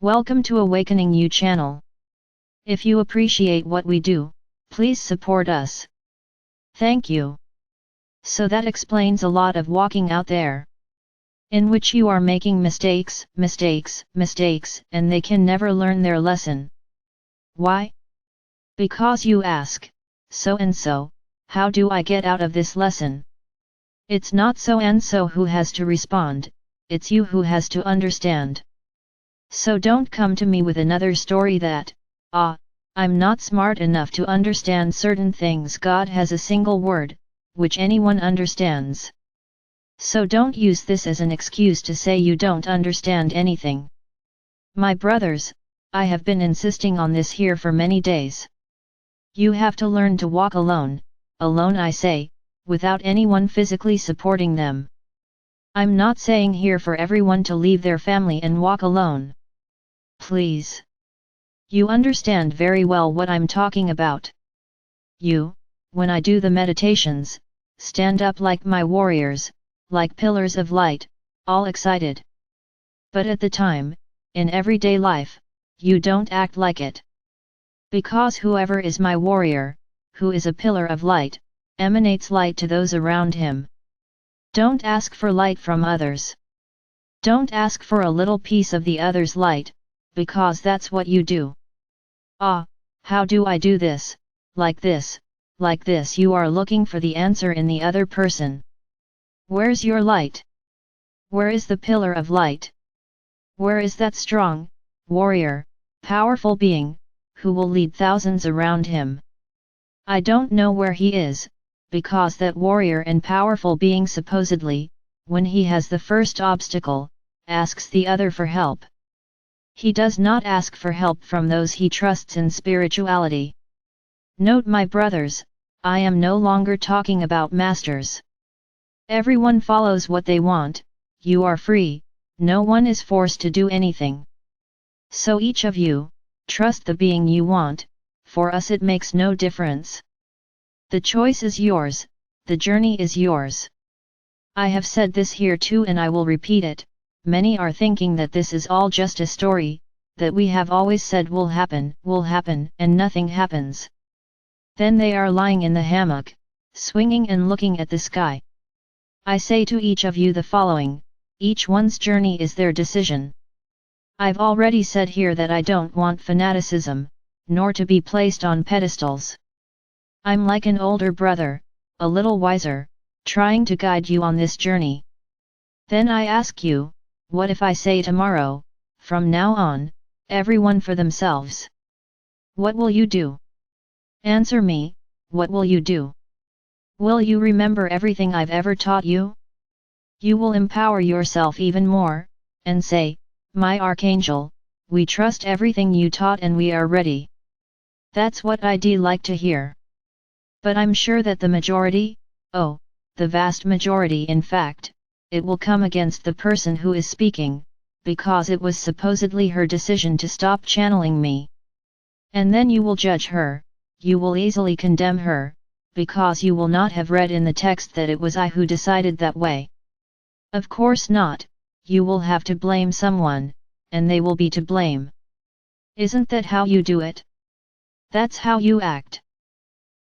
Welcome to Awakening You channel. If you appreciate what we do, please support us. Thank you. So that explains a lot of walking out there, in which you are making mistakes, and they can never learn their lesson. Why? Because you ask, so and so, how do I get out of this lesson? It's not so and so who has to respond, it's you who has to understand. So don't come to me with another story that, I'm not smart enough to understand certain things. God has a single word, which anyone understands. So don't use this as an excuse to say you don't understand anything. My brothers, I have been insisting on this here for many days. You have to learn to walk alone I say, without anyone physically supporting them. I'm not saying here for everyone to leave their family and walk alone. Please. You understand very well what I'm talking about. You, when I do the meditations, stand up like my warriors, like pillars of light, all excited. But at the time, in everyday life, you don't act like it. Because whoever is my warrior, who is a pillar of light, emanates light to those around him. Don't ask for light from others. Don't ask for a little piece of the other's light, because that's what you do. How do I do this, like this, like this? You are looking for the answer in the other person. Where's your light? Where is the pillar of light? Where is that strong, warrior, powerful being, who will lead thousands around him? I don't know where he is, because that warrior and powerful being supposedly, when he has the first obstacle, asks the other for help. He does not ask for help from those he trusts in spirituality. Note, my brothers, I am no longer talking about masters. Everyone follows what they want, you are free, no one is forced to do anything. So each of you, trust the being you want, for us it makes no difference. The choice is yours, the journey is yours. I have said this here too and I will repeat it. Many are thinking that this is all just a story, that we have always said will happen, and nothing happens. Then they are lying in the hammock, swinging and looking at the sky. I say to each of you the following, each one's journey is their decision. I've already said here that I don't want fanaticism, nor to be placed on pedestals. I'm like an older brother, a little wiser, trying to guide you on this journey. Then I ask you, what if I say tomorrow, from now on, everyone for themselves? What will you do? Answer me, what will you do? Will you remember everything I've ever taught you? You will empower yourself even more, and say, my Archangel, we trust everything you taught and we are ready. That's what I'd like to hear. But I'm sure that the majority, the vast majority in fact, it will come against the person who is speaking, because it was supposedly her decision to stop channeling me. And then you will judge her, you will easily condemn her, because you will not have read in the text that it was I who decided that way. Of course not, you will have to blame someone, and they will be to blame. Isn't that how you do it? That's how you act.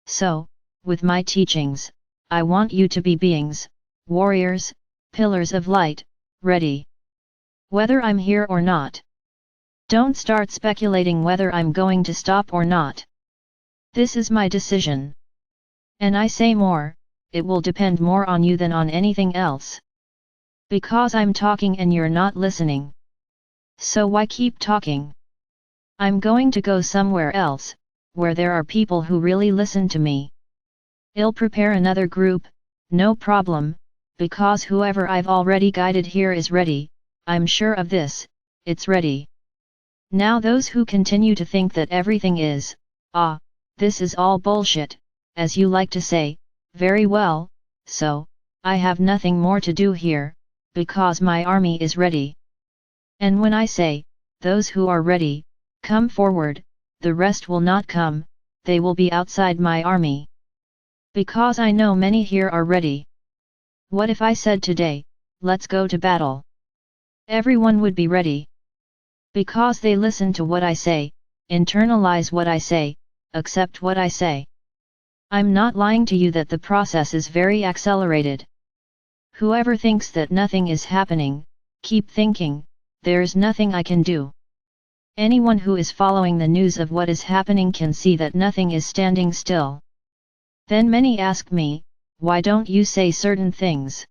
So, with my teachings, I want you to be beings, warriors, pillars of light, ready. Whether I'm here or not. Don't start speculating whether I'm going to stop or not. This is my decision. And I say more, it will depend more on you than on anything else. Because I'm talking and you're not listening. So why keep talking? I'm going to go somewhere else, where there are people who really listen to me. I'll prepare another group, no problem, because whoever I've already guided here is ready, I'm sure of this, it's ready. Now those who continue to think that everything is, this is all bullshit, as you like to say, very well, so, I have nothing more to do here, because my army is ready. And when I say, those who are ready, come forward, the rest will not come, they will be outside my army. Because I know many here are ready. What if I said today, let's go to battle? Everyone would be ready. Because they listen to what I say, internalize what I say, accept what I say. I'm not lying to you that the process is very accelerated. Whoever thinks that nothing is happening, keep thinking, there's nothing I can do. Anyone who is following the news of what is happening can see that nothing is standing still. Then many ask me, why don't you say certain things?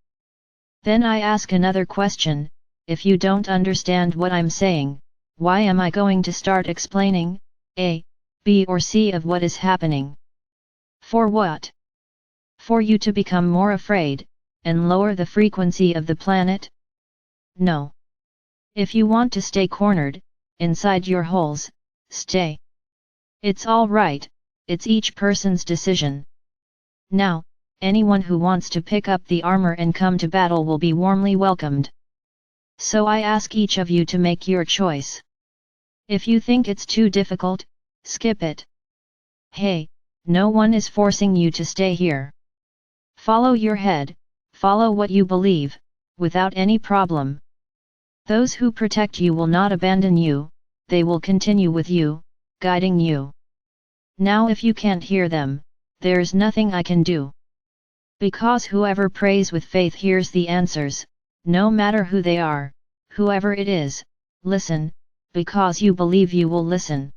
Then I ask another question, if you don't understand what I'm saying, why am I going to start explaining A, B or C of what is happening? For what? For you to become more afraid, and lower the frequency of the planet? No. If you want to stay cornered, inside your holes, stay. It's all right, it's each person's decision. Now, anyone who wants to pick up the armor and come to battle will be warmly welcomed. So I ask each of you to make your choice. If you think it's too difficult, skip it. Hey, no one is forcing you to stay here. Follow your head, follow what you believe, without any problem. Those who protect you will not abandon you, they will continue with you, guiding you. Now if you can't hear them, there's nothing I can do. Because whoever prays with faith hears the answers, no matter who they are, whoever it is, listen, because you believe you will listen.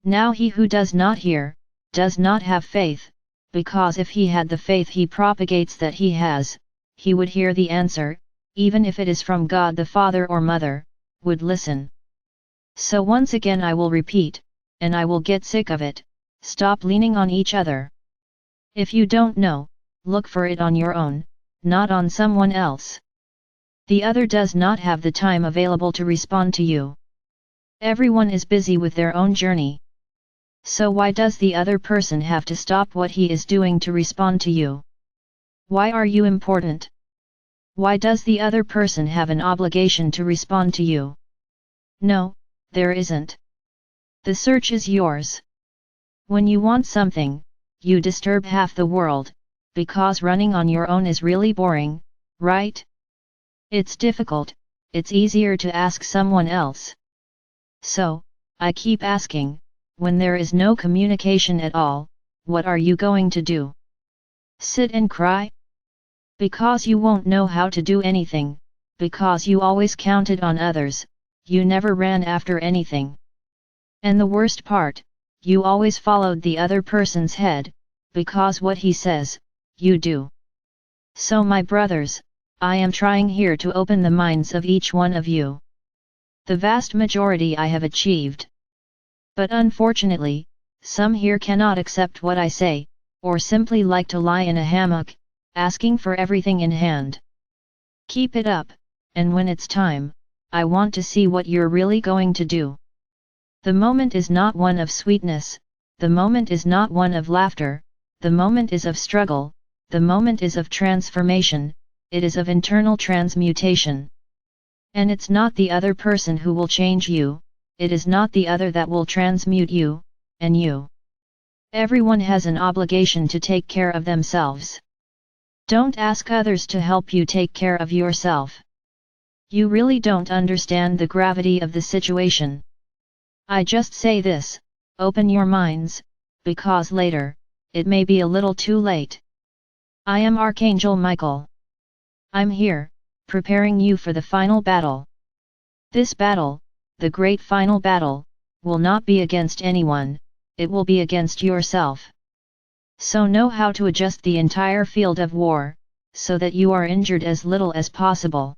Now he who does not hear, does not have faith, because if he had the faith he propagates that he has, he would hear the answer, even if it is from God the Father or Mother, would listen. So once again I will repeat, and I will get sick of it, stop leaning on each other. If you don't know, look for it on your own, not on someone else. The other does not have the time available to respond to you. Everyone is busy with their own journey. So why does the other person have to stop what he is doing to respond to you? Why are you important? Why does the other person have an obligation to respond to you? No, there isn't. The search is yours. When you want something, you disturb half the world, because running on your own is really boring, right? It's difficult, it's easier to ask someone else. So, I keep asking, when there is no communication at all, what are you going to do? Sit and cry? Because you won't know how to do anything, because you always counted on others, you never ran after anything. And the worst part, you always followed the other person's head, because what he says, you do. So my brothers, I am trying here to open the minds of each one of you. The vast majority I have achieved. But unfortunately, some here cannot accept what I say, or simply like to lie in a hammock, asking for everything in hand. Keep it up, and when it's time, I want to see what you're really going to do. The moment is not one of sweetness, the moment is not one of laughter, the moment is of struggle, the moment is of transformation, it is of internal transmutation. And it's not the other person who will change you, it is not the other that will transmute you, and you. Everyone has an obligation to take care of themselves. Don't ask others to help you take care of yourself. You really don't understand the gravity of the situation. I just say this, open your minds, because later, it may be a little too late. I am Archangel Michael. I'm here, preparing you for the final battle. This battle, the great final battle, will not be against anyone, it will be against yourself. So know how to adjust the entire field of war, so that you are injured as little as possible.